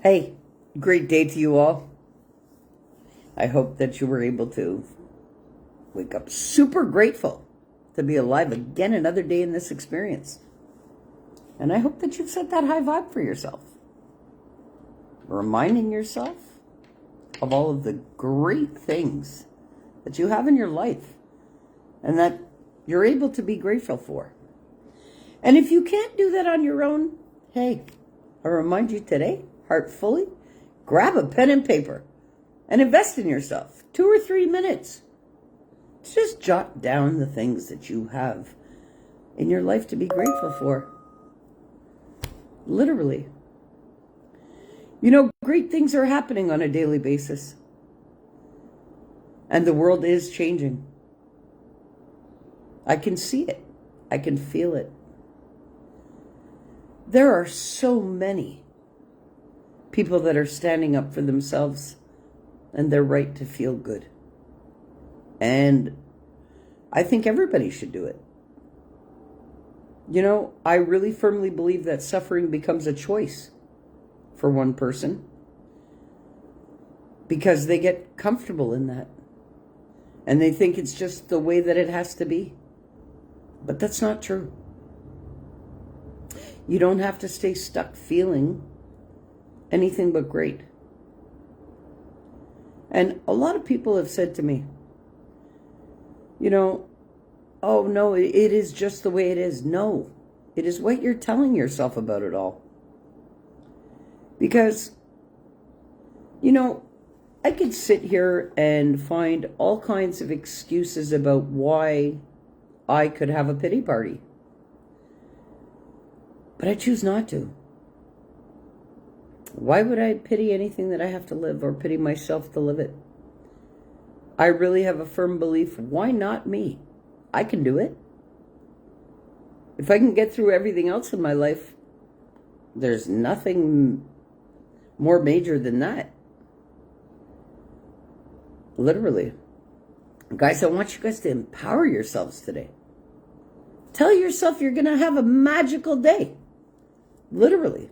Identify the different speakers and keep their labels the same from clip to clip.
Speaker 1: Hey, great day to you all. I hope that you were able to wake up super grateful to be alive again another day in this experience. And I hope that you've set that high vibe for yourself. Reminding yourself of all of the great things that you have in your life and that you're able to be grateful for. And if you can't do that on your own, hey, I remind you today, heartfully, grab a pen and paper and invest in yourself. 2 or 3 minutes. Just jot down the things that you have in your life to be grateful for. Literally. You know, great things are happening on a daily basis. And the world is changing. I can see it. I can feel it. There are so many people that are standing up for themselves and their right to feel good. And I think everybody should do it. You know, I really firmly believe that suffering becomes a choice for one person because they get comfortable in that. And they think it's just the way that it has to be. But that's not true. You don't have to stay stuck feeling anything but great. And a lot of people have said to me, you know, oh no, it is just the way it is. No, it is what you're telling yourself about it all. Because, you know, I could sit here and find all kinds of excuses about why I could have a pity party. But I choose not to. Why would I pity anything that I have to live or pity myself to live it? I really have a firm belief, why not me? I can do it. If I can get through everything else in my life, there's nothing more major than that. Literally. Guys, I want you guys to empower yourselves today. Tell yourself you're going to have a magical day. Literally.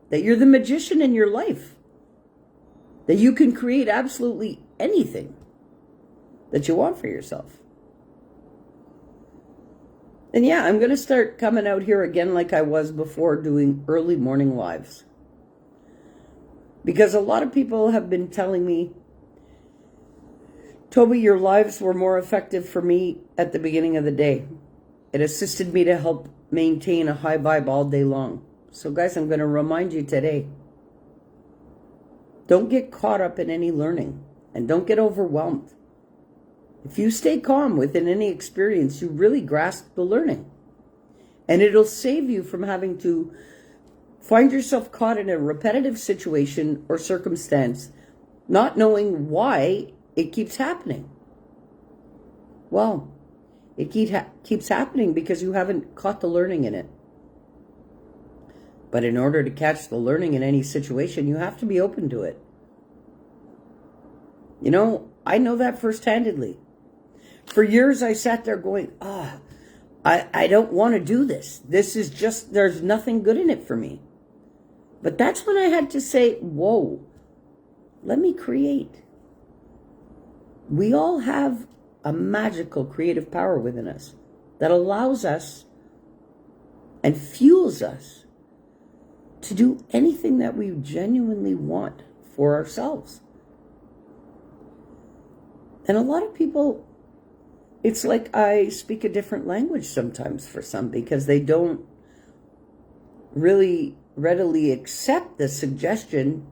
Speaker 1: That you're the magician in your life. That you can create absolutely anything that you want for yourself. And yeah, I'm going to start coming out here again like I was before, doing early morning lives. Because a lot of people have been telling me, Tobi, your lives were more effective for me at the beginning of the day. It assisted me to help maintain a high vibe all day long. So guys, I'm going to remind you today, don't get caught up in any learning and don't get overwhelmed. If you stay calm within any experience, you really grasp the learning. And it'll save you from having to find yourself caught in a repetitive situation or circumstance, not knowing why it keeps happening. Well, it keeps happening because you haven't caught the learning in it. But in order to catch the learning in any situation, you have to be open to it. You know, I know that first-handedly. For years, I sat there going, I don't want to do this. This is just, there's nothing good in it for me. But that's when I had to say, whoa, let me create. We all have a magical creative power within us that allows us and fuels us to do anything that we genuinely want for ourselves. And a lot of people, it's like I speak a different language sometimes for some because they don't really readily accept the suggestion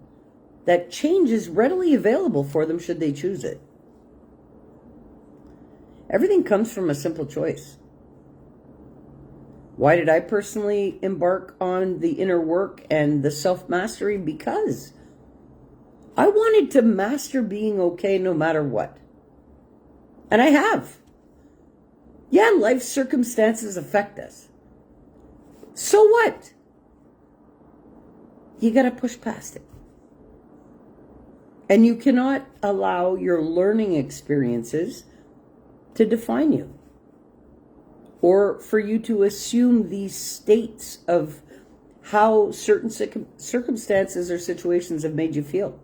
Speaker 1: that change is readily available for them should they choose it. Everything comes from a simple choice. Why did I personally embark on the inner work and the self-mastery? Because I wanted to master being okay no matter what. And I have. Yeah, life circumstances affect us. So what? You got to push past it. And you cannot allow your learning experiences to define you, or for you to assume these states of how certain circumstances or situations have made you feel.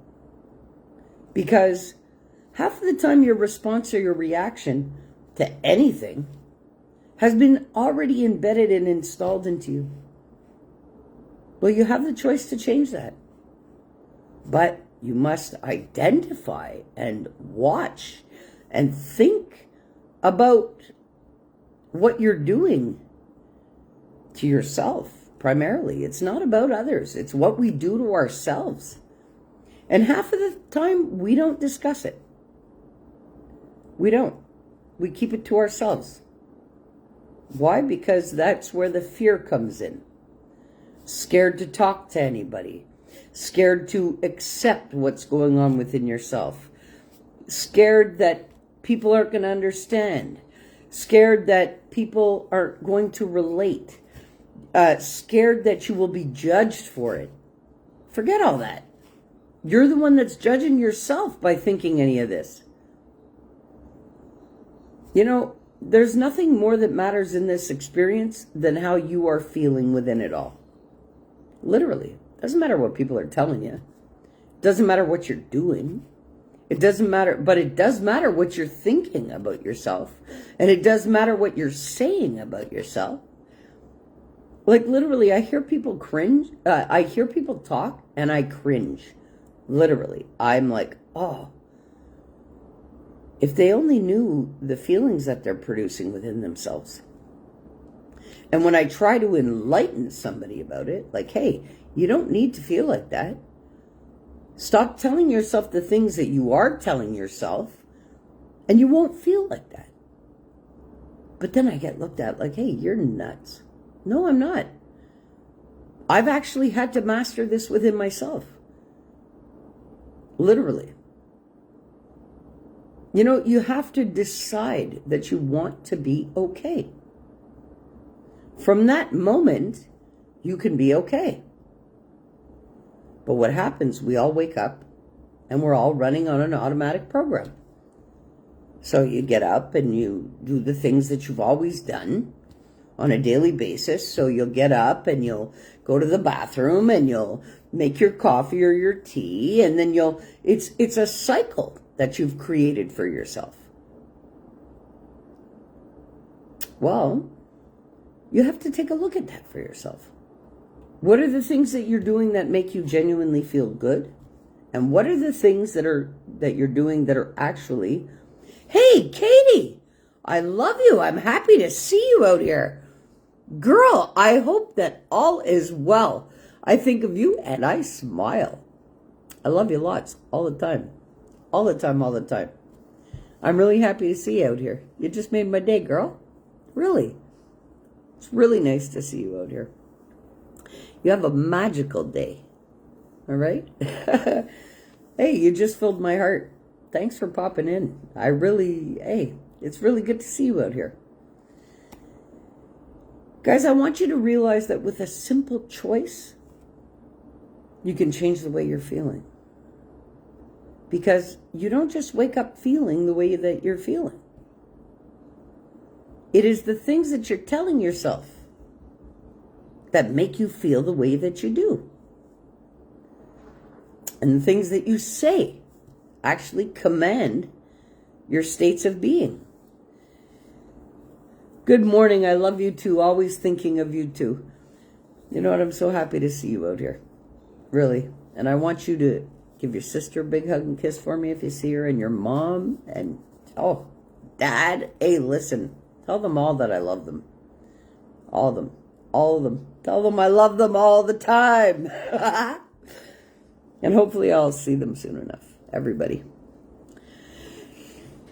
Speaker 1: Because half of the time your response or your reaction to anything has been already embedded and installed into you. Well, you have the choice to change that. But you must identify and watch and think about what you're doing to yourself primarily. It's not about others. It's what we do to ourselves. And half of the time, we don't discuss it. We don't. We keep it to ourselves. Why? Because that's where the fear comes in. Scared to talk to anybody. Scared to accept what's going on within yourself. Scared that people aren't going to understand. Scared that people aren't going to relate. Scared that you will be judged for it. Forget all that. You're the one that's judging yourself by thinking any of this. You know, there's nothing more that matters in this experience than how you are feeling within it all. Literally. Doesn't matter what people are telling you. Doesn't matter what you're doing. It doesn't matter, but it does matter what you're thinking about yourself. And it does matter what you're saying about yourself. Like literally, I hear people cringe. I hear people talk and I cringe. Literally. I'm like, oh. If they only knew the feelings that they're producing within themselves. And when I try to enlighten somebody about it, like, hey, you don't need to feel like that. Stop telling yourself the things that you are telling yourself, and you won't feel like that. But then I get looked at like, hey, you're nuts. No, I'm not. I've actually had to master this within myself. Literally. You know, you have to decide that you want to be okay. From that moment, you can be okay. But what happens, we all wake up and we're all running on an automatic program. So you get up and you do the things that you've always done on a daily basis. So you'll get up and you'll go to the bathroom and you'll make your coffee or your tea, and then it's a cycle that you've created for yourself. Well, you have to take a look at that for yourself. What are the things that you're doing that make you genuinely feel good? And what are the things that you're doing that are actually, hey, Katie, I love you. I'm happy to see you out here. Girl, I hope that all is well. I think of you and I smile. I love you lots all the time. All the time, all the time. I'm really happy to see you out here. You just made my day, girl. Really. It's really nice to see you out here. You have a magical day. All right? Hey, you just filled my heart. Thanks for popping in. It's really good to see you out here. Guys, I want you to realize that with a simple choice, you can change the way you're feeling. Because you don't just wake up feeling the way that you're feeling. It is the things that you're telling yourself that make you feel the way that you do. And the things that you say actually command your states of being. Good morning. I love you too. Always thinking of you too. You know what? I'm so happy to see you out here. Really. And I want you to give your sister a big hug and kiss for me if you see her, and your mom, and, oh, Dad. Hey, listen. Tell them all that I love them. All of them. All of them. Tell them I love them all the time. And hopefully I'll see them soon enough. Everybody.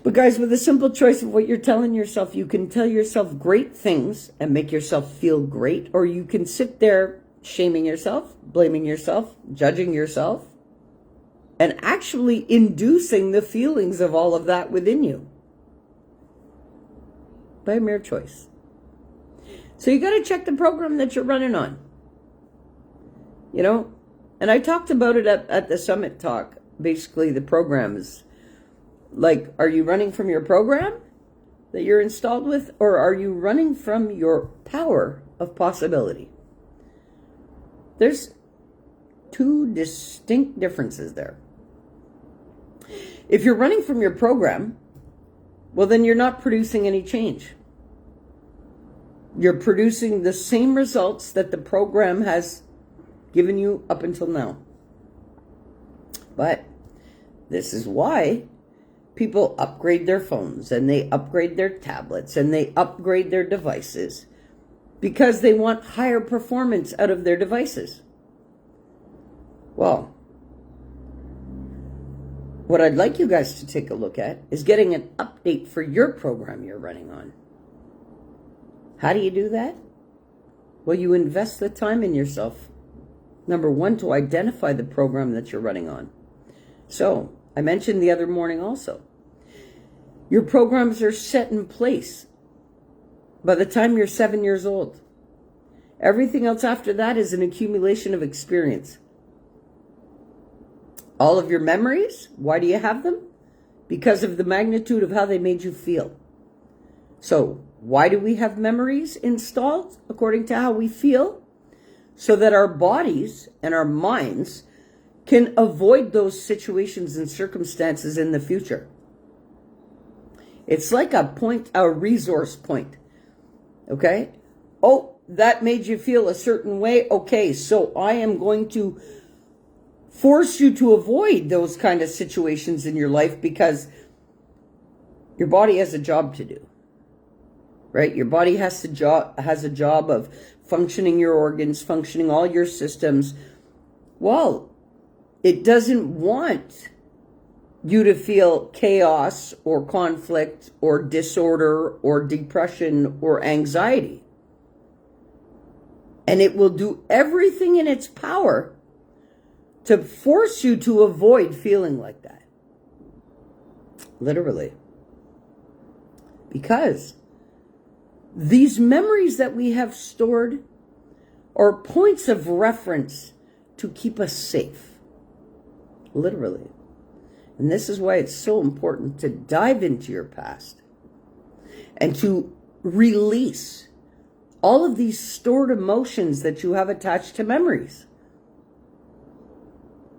Speaker 1: But guys, with a simple choice of what you're telling yourself, you can tell yourself great things and make yourself feel great, or you can sit there shaming yourself, blaming yourself, judging yourself, and actually inducing the feelings of all of that within you. By a mere choice. So you got to check the program that you're running on. You know, and I talked about it at the summit talk. Basically, the program is like, are you running from your program that you're installed with, or are you running from your power of possibility? There's two distinct differences there. If you're running from your program, well, then you're not producing any change. You're producing the same results that the program has given you up until now. But this is why people upgrade their phones and they upgrade their tablets and they upgrade their devices, because they want higher performance out of their devices. Well, what I'd like you guys to take a look at is getting an update for your program you're running on. How do you do that? Well, you invest the time in yourself. Number one, to identify the program that you're running on. So, I mentioned the other morning also, your programs are set in place by the time you're 7 years old. Everything else after that is an accumulation of experience. All of your memories, why do you have them? Because of the magnitude of how they made you feel. So, why do we have memories installed according to how we feel? So that our bodies and our minds can avoid those situations and circumstances in the future. It's like a resource point. Okay? Oh, that made you feel a certain way. Okay, so I am going to force you to avoid those kind of situations in your life, because your body has a job to do. Right? Your body has a job of functioning your organs, functioning all your systems. Well, it doesn't want you to feel chaos or conflict or disorder or depression or anxiety. And it will do everything in its power to force you to avoid feeling like that. Literally. Because these memories that we have stored are points of reference to keep us safe. Literally. And this is why it's so important to dive into your past and to release all of these stored emotions that you have attached to memories.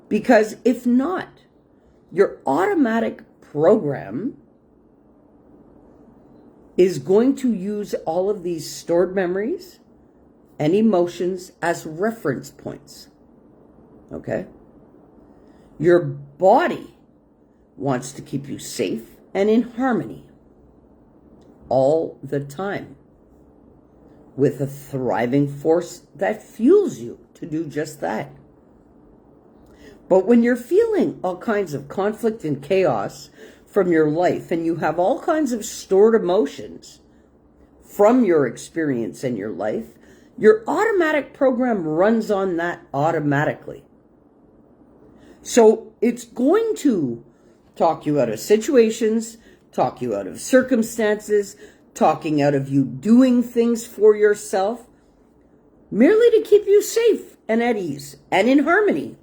Speaker 1: Because if not, your automatic program is going to use all of these stored memories and emotions as reference points. Okay? Your body wants to keep you safe and in harmony all the time, with a thriving force that fuels you to do just that. But when you're feeling all kinds of conflict and chaos from your life, and you have all kinds of stored emotions from your experience in your life, your automatic program runs on that automatically. So it's going to talk you out of situations, talk you out of circumstances, talking out of you doing things for yourself, merely to keep you safe and at ease and in harmony.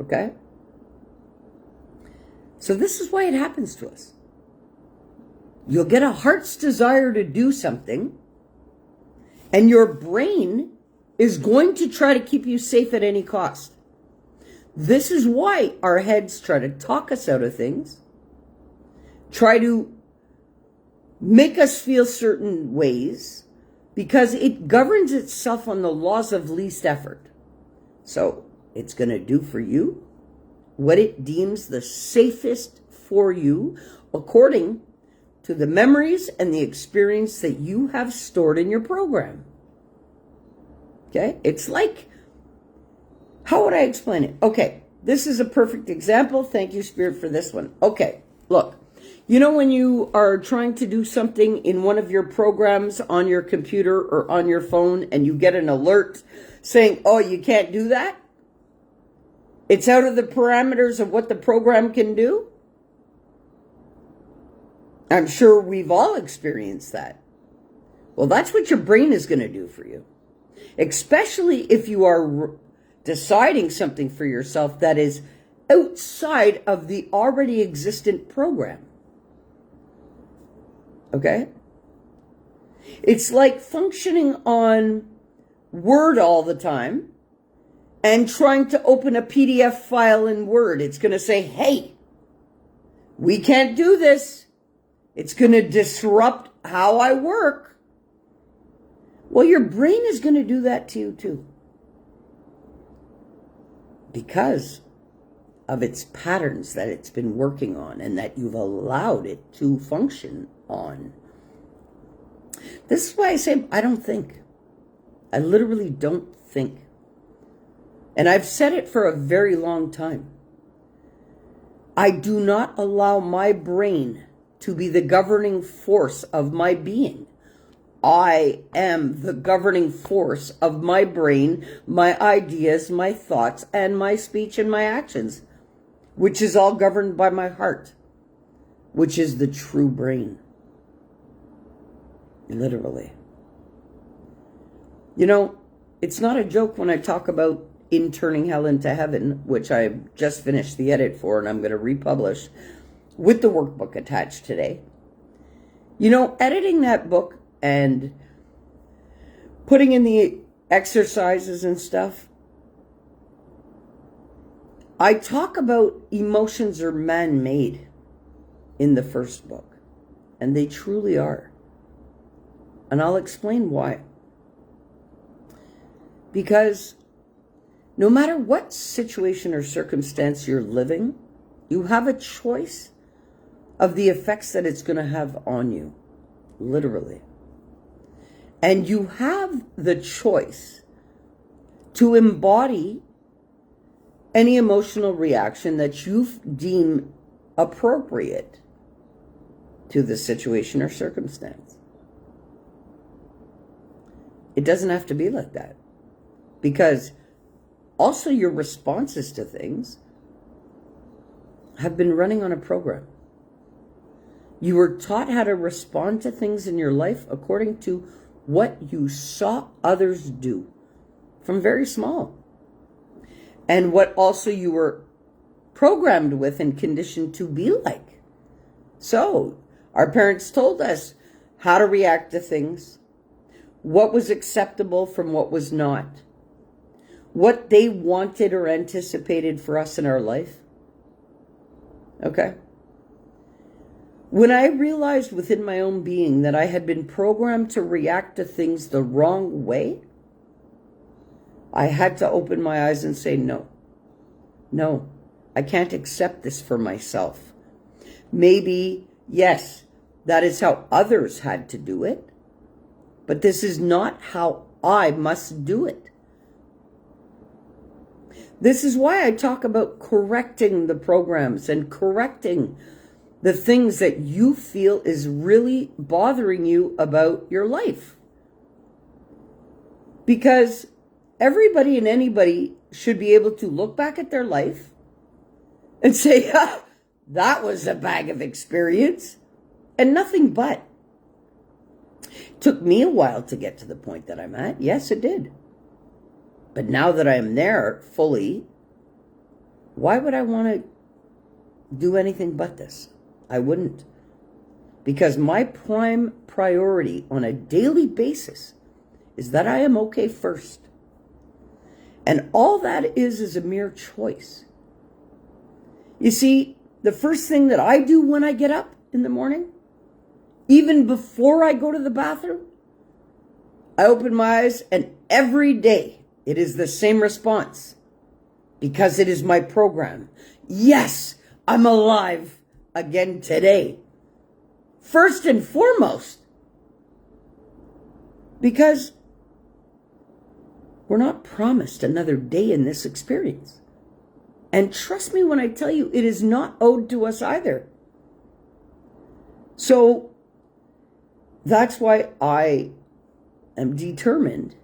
Speaker 1: Okay? So this is why it happens to us. You'll get a heart's desire to do something, and your brain is going to try to keep you safe at any cost. This is why our heads try to talk us out of things, try to make us feel certain ways, because it governs itself on the laws of least effort. So it's going to do for you what it deems the safest for you, according to the memories and the experience that you have stored in your program. Okay? It's like, how would I explain it? Okay, this is a perfect example. Thank you, Spirit, for this one. Okay, look. You know when you are trying to do something in one of your programs on your computer or on your phone, and you get an alert saying, oh, you can't do that? It's out of the parameters of what the program can do? I'm sure we've all experienced that. Well, that's what your brain is going to do for you. Especially if you are deciding something for yourself that is outside of the already existent program. Okay? It's like functioning on Word all the time and trying to open a PDF file in Word. It's going to say, hey, we can't do this. It's going to disrupt how I work. Well, your brain is going to do that to you too, because of its patterns that it's been working on and that you've allowed it to function on. This is why I say I don't think. I literally don't think. And I've said it for a very long time. I do not allow my brain to be the governing force of my being. I am the governing force of my brain, my ideas, my thoughts, and my speech and my actions, which is all governed by my heart, which is the true brain. Literally. You know, it's not a joke when I talk about In Turning Hell into Heaven, which I just finished the edit for and I'm going to republish with the workbook attached today. You know, editing that book and putting in the exercises and stuff, I talk about emotions are man-made in the first book, and they truly are. And I'll explain why. Because no matter what situation or circumstance you're living, you have a choice of the effects that it's going to have on you, literally. And you have the choice to embody any emotional reaction that you deem appropriate to the situation or circumstance. It doesn't have to be like that. Because also your responses to things have been running on a program. You were taught how to respond to things in your life according to what you saw others do from very small. And what also you were programmed with and conditioned to be like. So, our parents told us how to react to things, what was acceptable from what was not, what they wanted or anticipated for us in our life. Okay? When I realized within my own being that I had been programmed to react to things the wrong way, I had to open my eyes and say, no, I can't accept this for myself. Maybe, yes, that is how others had to do it, but this is not how I must do it. This is why I talk about correcting the programs and correcting the things that you feel is really bothering you about your life. Because everybody and anybody should be able to look back at their life and say, that was a bag of experience and nothing but. It took me a while to get to the point that I'm at. Yes, it did. But now that I am there fully, why would I want to do anything but this? I wouldn't. Because my prime priority on a daily basis is that I am okay first. And all that is a mere choice. You see, the first thing that I do when I get up in the morning, even before I go to the bathroom, I open my eyes and every day it is the same response. Because it is my program. Yes, I'm alive again today. First and foremost. Because we're not promised another day in this experience. And trust me when I tell you, it is not owed to us either. So that's why I am determined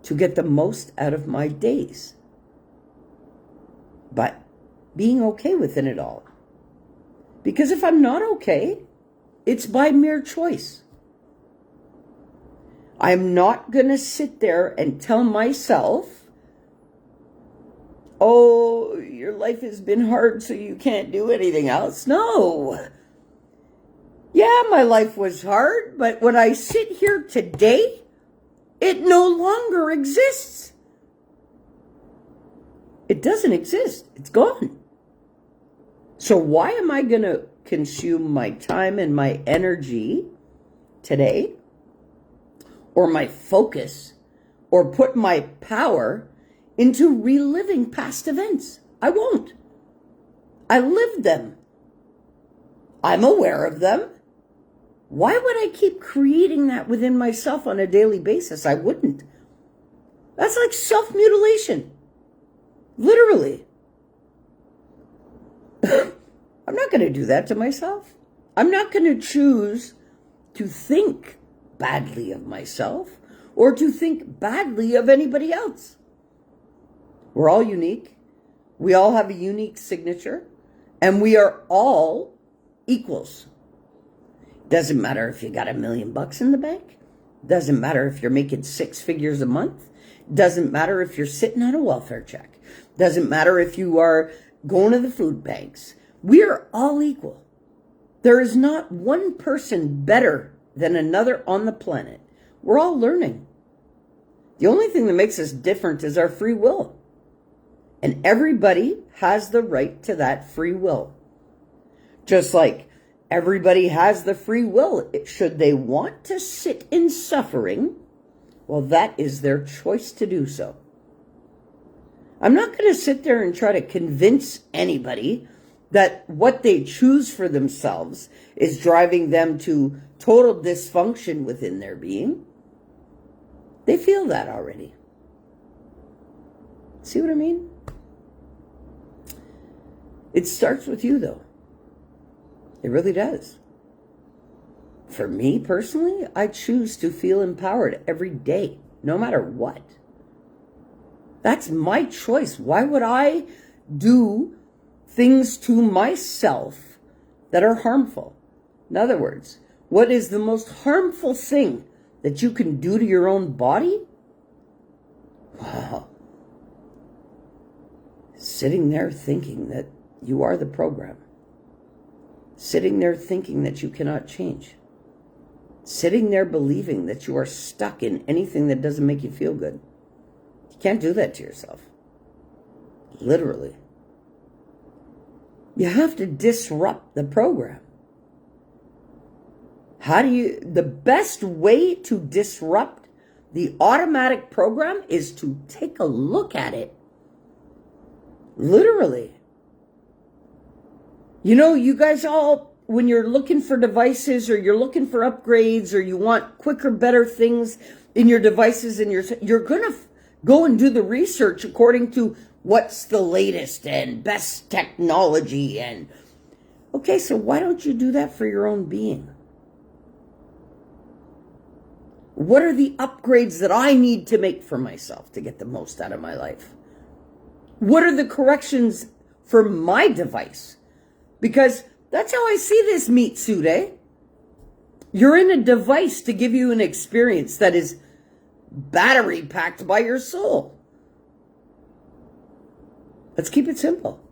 Speaker 1: to get the most out of my days. But being okay within it all. Because if I'm not okay, it's by mere choice. I'm not going to sit there and tell myself, oh, your life has been hard, so you can't do anything else. No. Yeah, my life was hard, but when I sit here today, it no longer exists. It doesn't exist. It's gone. So why am I going to consume my time and my energy today, or my focus, or put my power into reliving past events? I won't. I lived them. I'm aware of them. Why would I keep creating that within myself on a daily basis? I wouldn't. That's like self-mutilation. Literally. I'm not going to do that to myself. I'm not going to choose to think badly of myself or to think badly of anybody else. We're all unique. We all have a unique signature, and we are all equals. Doesn't matter if you got $1 million in the bank. Doesn't matter if you're making 6 figures a month. Doesn't matter if you're sitting on a welfare check. Doesn't matter if you are going to the food banks. We are all equal. There is not one person better than another on the planet. We're all learning. The only thing that makes us different is our free will. And everybody has the right to that free will. Just like everybody has the free will. Should they want to sit in suffering, well, that is their choice to do so. I'm not going to sit there and try to convince anybody that what they choose for themselves is driving them to total dysfunction within their being. They feel that already. See what I mean? It starts with you, though. It really does. For me personally, I choose to feel empowered every day, no matter what. That's my choice. Why would I do things to myself that are harmful? In other words, what is the most harmful thing that you can do to your own body? Wow. Sitting there thinking that you are the program. Sitting there thinking that you cannot change. Sitting there believing that you are stuck in anything that doesn't make you feel good. You can't do that to yourself. Literally. You have to disrupt the program. The best way to disrupt the automatic program is to take a look at it. Literally. You know, you guys all, when you're looking for devices or you're looking for upgrades or you want quicker, better things in your devices, and you're going to go and do the research according to what's the latest and best technology. And okay, so why don't you do that for your own being? What are the upgrades that I need to make for myself to get the most out of my life? What are the corrections for my device? Because that's how I see this meat suit, eh? You're in a device to give you an experience that is battery packed by your soul. Let's keep it simple.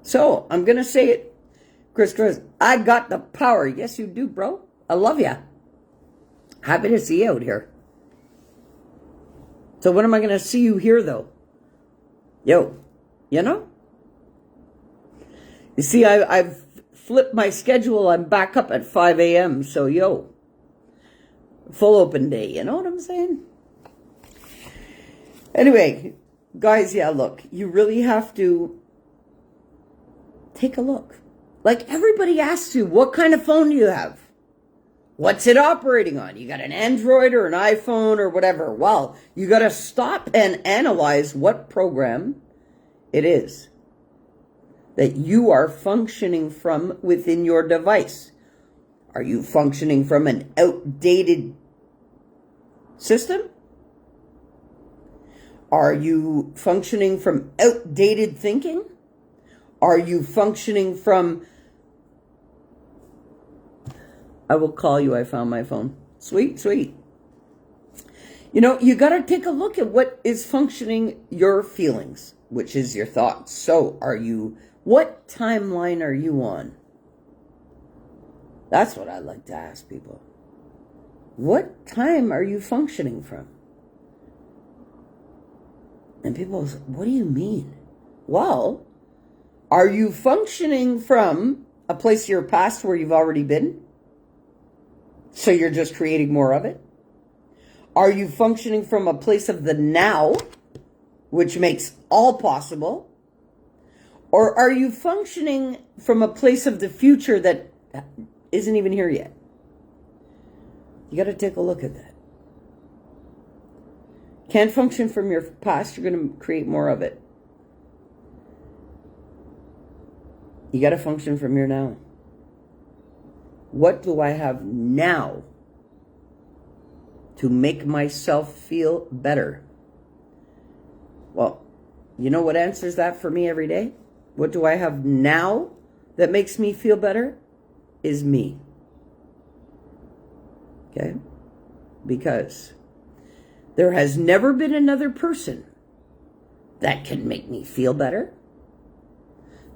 Speaker 1: So, I'm going to say it. Chris, I got the power. Yes, you do, bro. I love ya. Happy to see you out here. So when am I going to see you here, though? Yo, you know? You see, I've flipped my schedule. I'm back up at 5 a.m. So, yo, full open day. You know what I'm saying? Anyway, guys, yeah, look, you really have to take a look. Like everybody asks you, what kind of phone do you have? What's it operating on? You got an Android or an iPhone or whatever. Well, you got to stop and analyze what program it is that you are functioning from within your device. Are you functioning from an outdated system? Are you functioning from outdated thinking? Are you functioning from... I will call you. I found my phone. Sweet, sweet. You know, you got to take a look at what is functioning your feelings, which is your thoughts. So what timeline are you on? That's what I like to ask people. What time are you functioning from? And people say, what do you mean? Well, are you functioning from a place of your past where you've already been? So you're just creating more of it? Are you functioning from a place of the now, which makes all possible? Or are you functioning from a place of the future that isn't even here yet? You got to take a look at that. Can't function from your past, you're going to create more of it. You got to function from your now. What do I have now to make myself feel better? Well, you know what answers that for me every day? What do I have now that makes me feel better? Is me. Okay? Because there has never been another person that can make me feel better,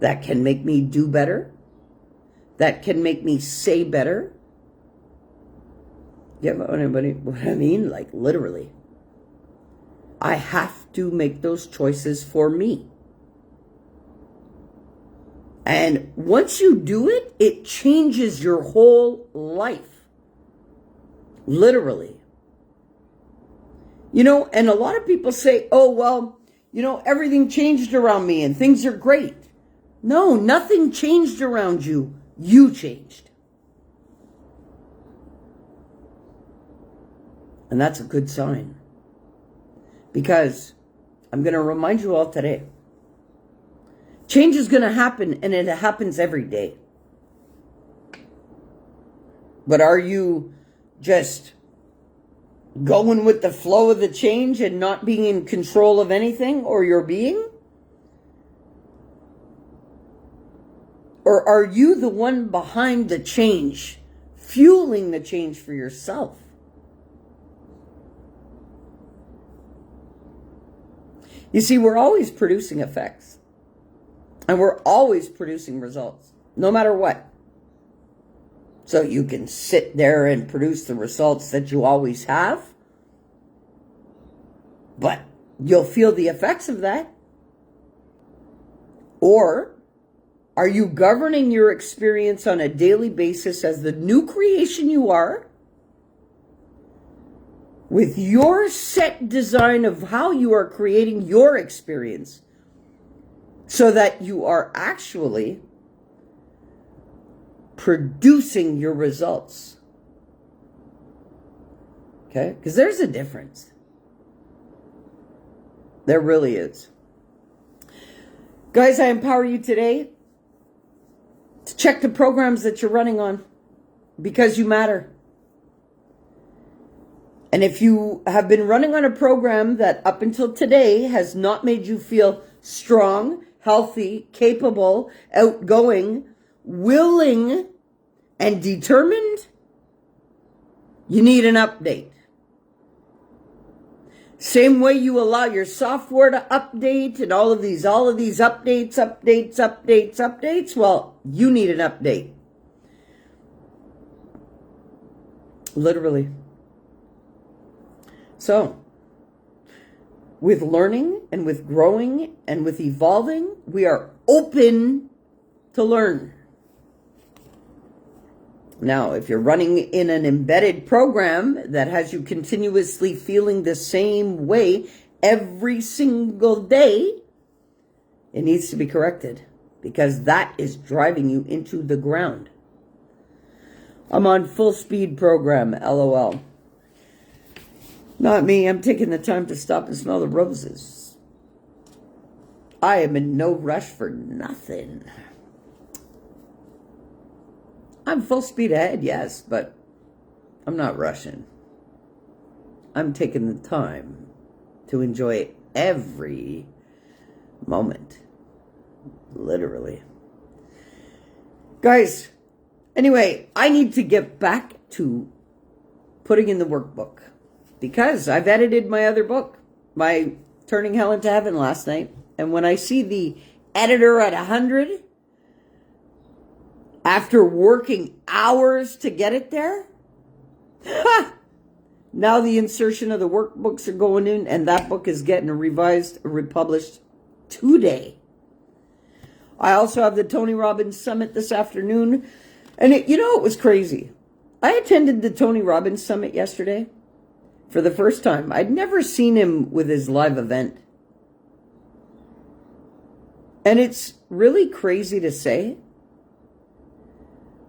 Speaker 1: that can make me do better, that can make me say better. Get what I mean? Like literally. I have to make those choices for me. And once you do it, it changes your whole life. Literally. You know, and a lot of people say, oh, well, you know, everything changed around me and things are great. No, nothing changed around you. You changed. And that's a good sign. Because I'm going to remind you all today, change is going to happen, and it happens every day. But are you just going with the flow of the change and not being in control of anything or your being? Or are you the one behind the change, fueling the change for yourself? You see, we're always producing effects. And we're always producing results, no matter what. So you can sit there and produce the results that you always have, but you'll feel the effects of that. Or are you governing your experience on a daily basis as the new creation you are, with your set design of how you are creating your experience, so that you are actually producing your results? Okay? Because there's a difference. There really is. Guys, I empower you today to check the programs that you're running on, because you matter. And if you have been running on a program that up until today has not made you feel strong, healthy, capable, outgoing, willing, and determined, you need an update. Same way you allow your software to update and all of these updates, well, you need an update. Literally. So, with learning and with growing and with evolving, we are open to learn. Now, if you're running in an embedded program that has you continuously feeling the same way every single day, it needs to be corrected, because that is driving you into the ground. I'm on full speed program, LOL. Not me. I'm taking the time to stop and smell the roses. I am in no rush for nothing. I'm full speed ahead, yes, but I'm not rushing. I'm taking the time to enjoy every moment. Literally. Guys, anyway, I need to get back to putting in the workbook, because I've edited my other book, my Turning Hell into Heaven, last night. And when I see the editor at 100, after working hours to get it there, Now the insertion of the workbooks are going in, and that book is getting revised, republished today. I also have the Tony Robbins Summit this afternoon. And it was crazy. I attended the Tony Robbins Summit yesterday for the first time. I'd never seen him with his live event. And it's really crazy to say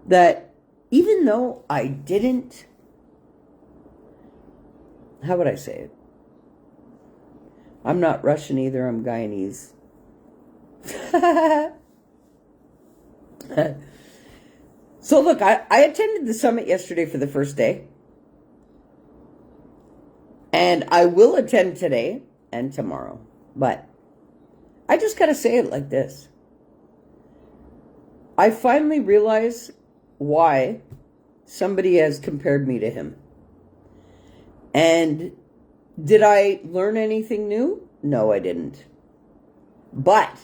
Speaker 1: that even though I didn't, how would I say it? I'm not Russian either, I'm Guyanese. So look, I attended the summit yesterday for the first day. And I will attend today and tomorrow. But I just gotta say it like this. I finally realize why somebody has compared me to him. And did I learn anything new? No, I didn't. But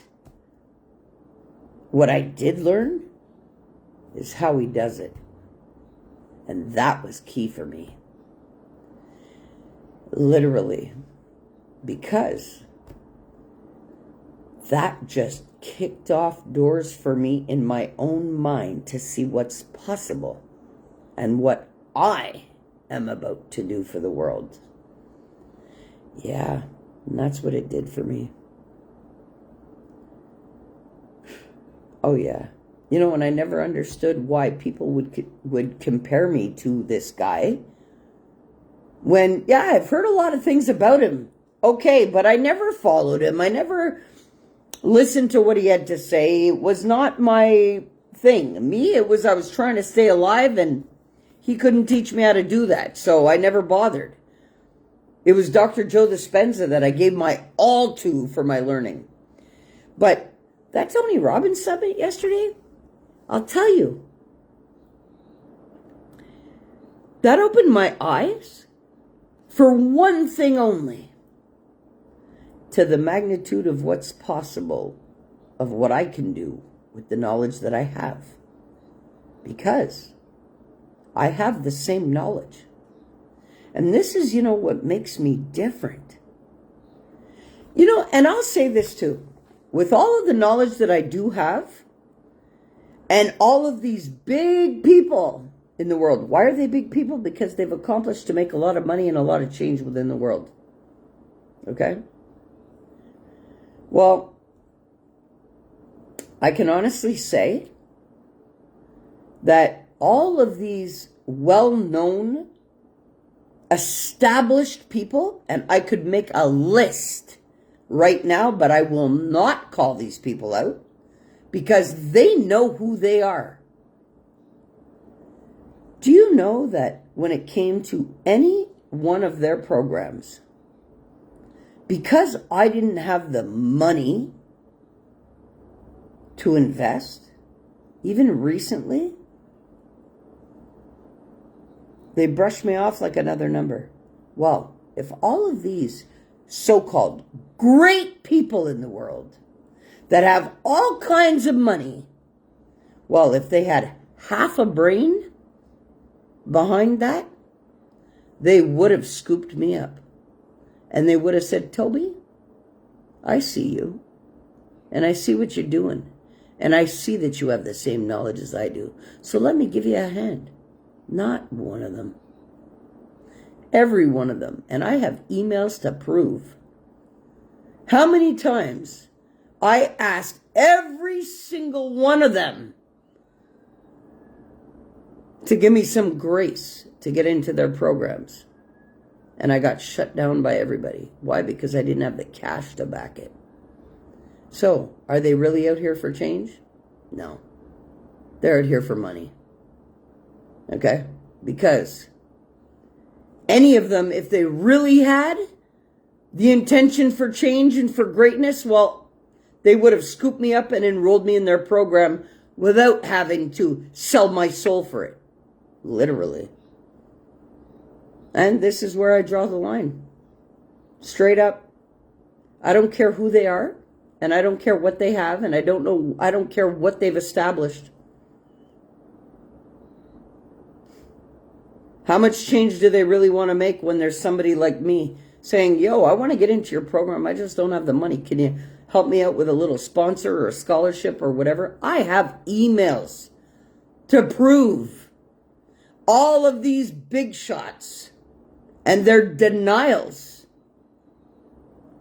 Speaker 1: what I did learn is how he does it. And that was key for me. Literally. Because that just kicked off doors for me in my own mind to see what's possible and what I am about to do for the world. Yeah, and that's what it did for me. Oh yeah. And I never understood why people would compare me to this guy. When, yeah, I've heard a lot of things about him. Okay, but I never followed him. I never listened to what he had to say. It was not my thing. Me, I was trying to stay alive, and he couldn't teach me how to do that. So I never bothered. It was Dr. Joe Dispenza that I gave my all to for my learning. But that Tony Robbins Summit yesterday, I'll tell you, that opened my eyes for one thing only, to the magnitude of what's possible, of what I can do with the knowledge that I have. Because I have the same knowledge. And this is, what makes me different. And I'll say this too. With all of the knowledge that I do have, and all of these big people in the world. Why are they big people? Because they've accomplished to make a lot of money and a lot of change within the world. Okay? Well, I can honestly say that all of these well-known, established people, and I could make a list right now, but I will not call these people out, because they know who they are. Do you know that when it came to any one of their programs, because I didn't have the money to invest, even recently, they brushed me off like another number. Well, if all of these so-called great people in the world that have all kinds of money, well, if they had half a brain behind that, they would have scooped me up. And they would have said, Tobi, I see you. And I see what you're doing. And I see that you have the same knowledge as I do. So let me give you a hand. Not one of them. Every one of them. And I have emails to prove how many times I asked every single one of them to give me some grace to get into their programs. And I got shut down by everybody. Why? Because I didn't have the cash to back it. So, are they really out here for change? No. They're out here for money. Okay? Because any of them, if they really had the intention for change and for greatness, well, they would have scooped me up and enrolled me in their program without having to sell my soul for it. Literally. And this is where I draw the line. Straight up. I don't care who they are, and I don't care what they have, and I don't care what they've established. How much change do they really want to make when there's somebody like me saying, yo, I want to get into your program. I just don't have the money. Can you help me out with a little sponsor or a scholarship or whatever? I have emails to prove all of these big shots and their denials.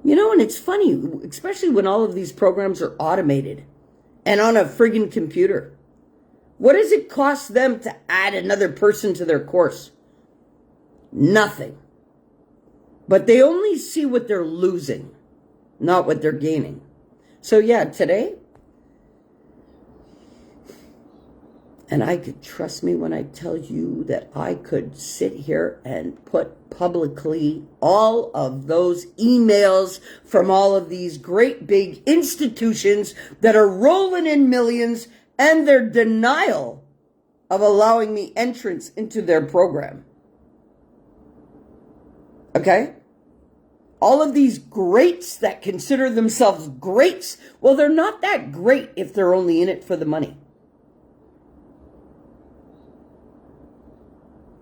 Speaker 1: You know, and it's funny, especially when all of these programs are automated and on a friggin' computer. What does it cost them to add another person to their course? Nothing. But they only see what they're losing, not what they're gaining. So yeah, today, and I could, trust me when I tell you that I could sit here and put publicly all of those emails from all of these great big institutions that are rolling in millions and their denial of allowing me entrance into their program. Okay? All of these greats that consider themselves greats, well, they're not that great if they're only in it for the money.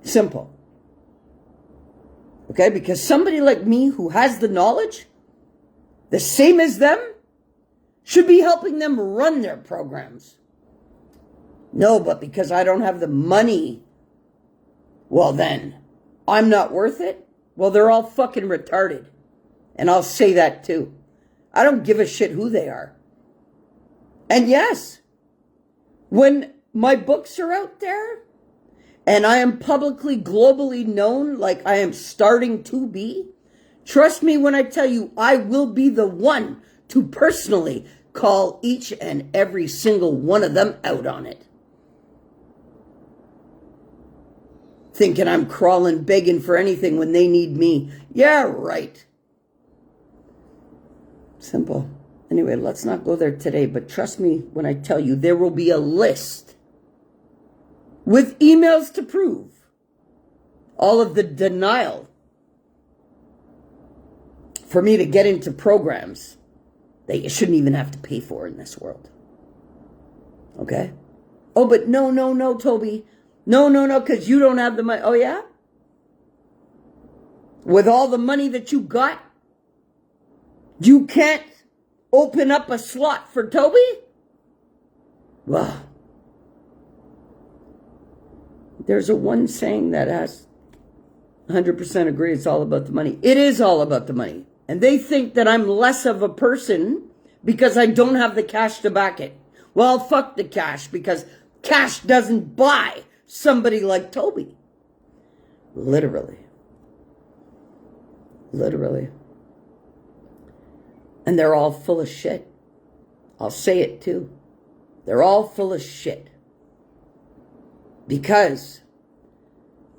Speaker 1: Simple. Okay? Because somebody like me who has the knowledge, the same as them, should be helping them run their programs. No, but because I don't have the money, well then, I'm not worth it? Well, they're all fucking retarded. And I'll say that too. I don't give a shit who they are. And yes, when my books are out there, and I am publicly, globally known like I am starting to be, trust me when I tell you, I will be the one to personally call each and every single one of them out on it. Thinking I'm crawling, begging for anything when they need me. Yeah, right. Simple. Anyway, let's not go there today, but trust me when I tell you, there will be a list with emails to prove all of the denial for me to get into programs that you shouldn't even have to pay for in this world. Okay? Oh, but no, Tobi. No, because you don't have the money. Oh, yeah? With all the money that you got, you can't open up a slot for Tobi? Well, there's a one saying that has 100% agree it's all about the money. It is all about the money. And they think that I'm less of a person because I don't have the cash to back it. Well, fuck the cash, because cash doesn't buy somebody like Tobi. Literally. And they're all full of shit. I'll say it too. They're all full of shit. Because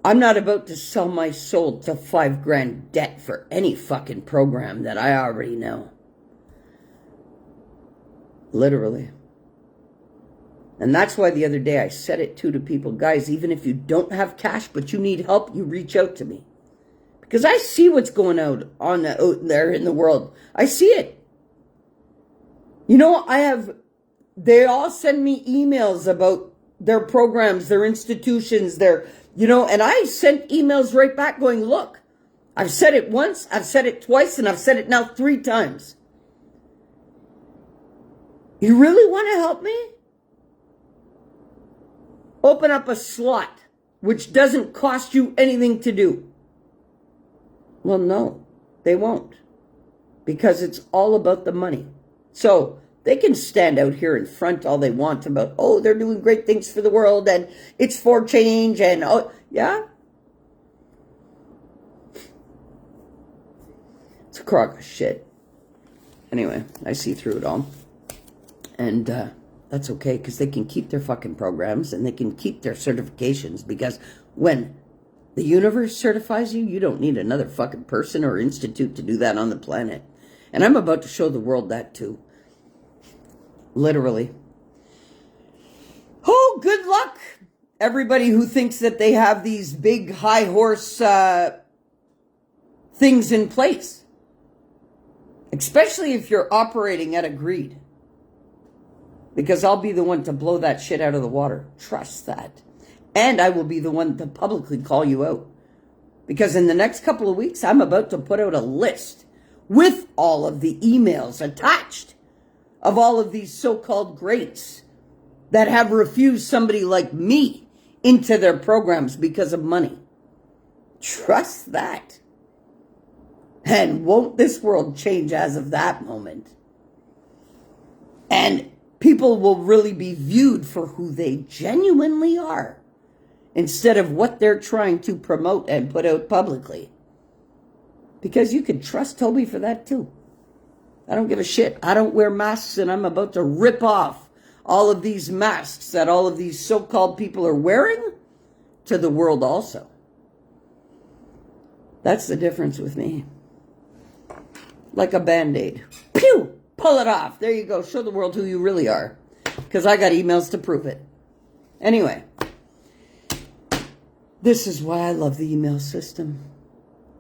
Speaker 1: I'm not about to sell my soul to $5,000 debt for any fucking program that I already know. Literally. And that's why the other day I said it too to people, guys, even if you don't have cash but you need help, you reach out to me. Because I see what's going out there in the world. I see it. You know, they all send me emails about their programs, their institutions, and I sent emails right back going, look, I've said it once, I've said it twice, and I've said it now 3 times. You really want to help me? Open up a slot, which doesn't cost you anything to do. Well, no, they won't. Because it's all about the money. So they can stand out here in front all they want about, oh, they're doing great things for the world and it's for change and, oh, yeah? It's a crock of shit. Anyway, I see through it all. And that's okay, because they can keep their fucking programs and they can keep their certifications, because when the universe certifies you, you don't need another fucking person or institute to do that on the planet. And I'm about to show the world that too. Literally. Oh, good luck, everybody who thinks that they have these big high horse things in place. Especially if you're operating out of greed. Because I'll be the one to blow that shit out of the water. Trust that. And I will be the one to publicly call you out. Because in the next couple of weeks, I'm about to put out a list with all of the emails attached of all of these so-called greats that have refused somebody like me into their programs because of money. Trust that. And won't this world change as of that moment? And people will really be viewed for who they genuinely are, instead of what they're trying to promote and put out publicly. Because you can trust Tobi for that too. I don't give a shit. I don't wear masks, and I'm about to rip off all of these masks that all of these so-called people are wearing to the world also. That's the difference with me. Like a Band-Aid. Pew! Pull it off. There you go. Show the world who you really are. Because I got emails to prove it. Anyway. This is why I love the email system.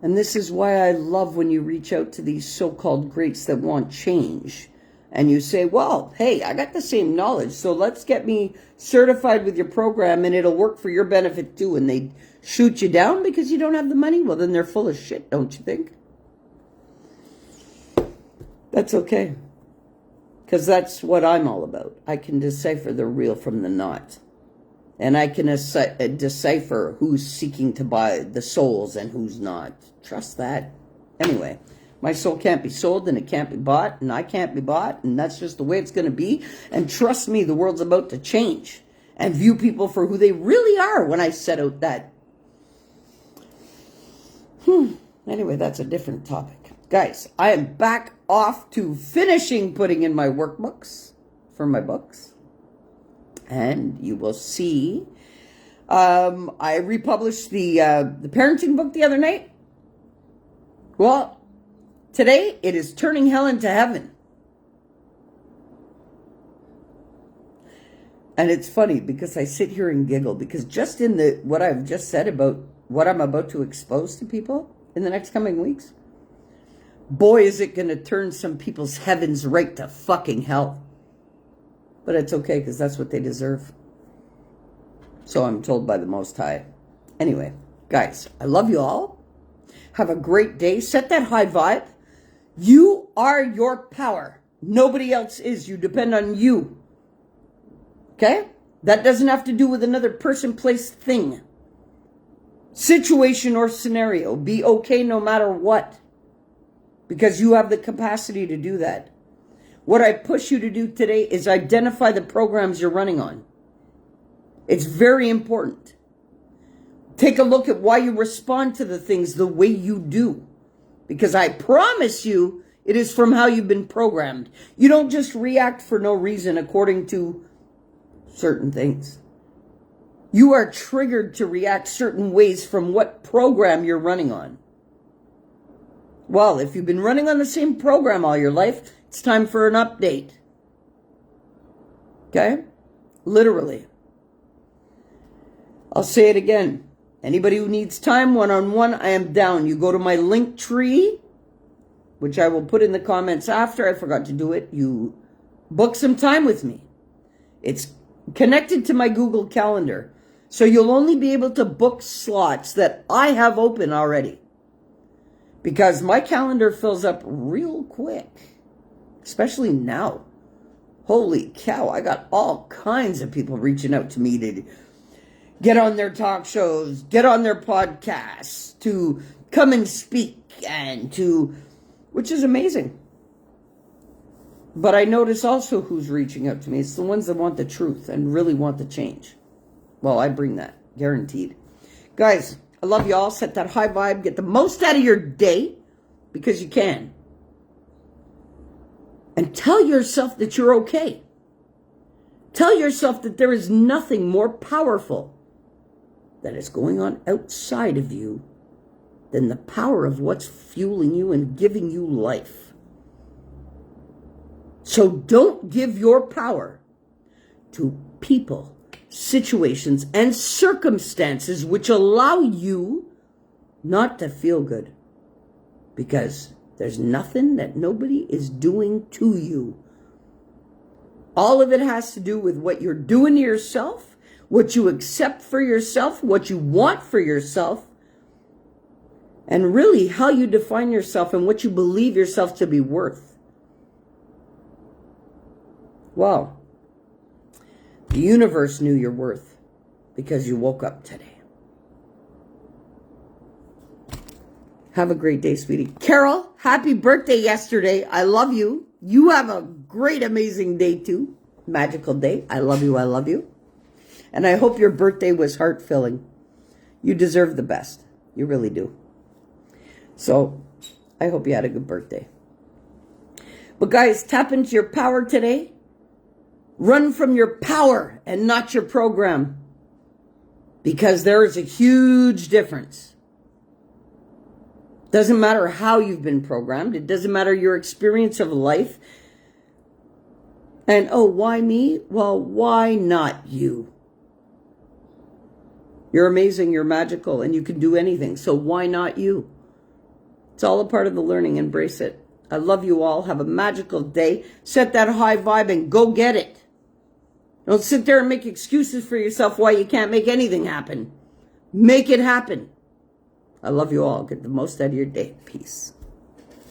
Speaker 1: And this is why I love when you reach out to these so-called greats that want change. And you say, well, hey, I got the same knowledge, so let's get me certified with your program and it'll work for your benefit too. And they shoot you down because you don't have the money? Well, then they're full of shit, don't you think? That's okay. Because that's what I'm all about. I can decipher the real from the not. And I can decipher who's seeking to buy the souls and who's not. Trust that. Anyway, my soul can't be sold and it can't be bought and I can't be bought. And that's just the way it's going to be. And trust me, the world's about to change and view people for who they really are when I set out that. Anyway, that's a different topic. Guys, I am back off to finishing putting in my workbooks for my books. And you will see, I republished the parenting book the other night. Well, today it is Turning Hell into Heaven. And it's funny because I sit here and giggle because just in what I've just said about what I'm about to expose to people in the next coming weeks, boy, is it going to turn some people's heavens right to fucking hell. But it's okay because that's what they deserve. So I'm told by the Most High. Anyway, guys, I love you all. Have a great day. Set that high vibe. You are your power. Nobody else is. You depend on you. Okay? That doesn't have to do with another person, place, thing. Situation or scenario. Be okay no matter what. Because you have the capacity to do that. What I push you to do today is identify the programs you're running on. It's very important. Take a look at why you respond to the things the way you do. Because I promise you, it is from how you've been programmed. You don't just react for no reason according to certain things. You are triggered to react certain ways from what program you're running on. Well, if you've been running on the same program all your life, it's time for an update. Okay? Literally. I'll say it again. Anybody who needs time one-on-one, I am down. You go to my link tree, which I will put in the comments after. I forgot to do it. You book some time with me. It's connected to my Google Calendar. So you'll only be able to book slots that I have open already. Because my calendar fills up real quick. Especially now. Holy cow, I got all kinds of people reaching out to me to get on their talk shows, get on their podcasts, to come and speak, and to, which is amazing. But I notice also who's reaching out to me. It's the ones that want the truth and really want the change. Well, I bring that, guaranteed. Guys, I love you all. Set that high vibe. Get the most out of your day because you can. And tell yourself that you're okay. Tell yourself that there is nothing more powerful that is going on outside of you than the power of what's fueling you and giving you life. So don't give your power to people, situations, and circumstances which allow you not to feel good. Because there's nothing that nobody is doing to you. All of it has to do with what you're doing to yourself, what you accept for yourself, what you want for yourself, and really how you define yourself and what you believe yourself to be worth. Well, the universe knew your worth because you woke up today. Have a great day, sweetie. Carol, happy birthday yesterday. I love you. You have a great, amazing day too. Magical day. I love you. I love you. And I hope your birthday was heart-filling. You deserve the best. You really do. So, I hope you had a good birthday. But guys, tap into your power today. Run from your power and not your program. Because there is a huge difference. Doesn't matter how you've been programmed. It doesn't matter your experience of life. And, oh, why me? Well, why not you? You're amazing, you're magical, and you can do anything. So why not you? It's all a part of the learning. Embrace it. I love you all. Have a magical day. Set that high vibe and go get it. Don't sit there and make excuses for yourself why you can't make anything happen. Make it happen. I love you all. Get the most out of your day. Peace.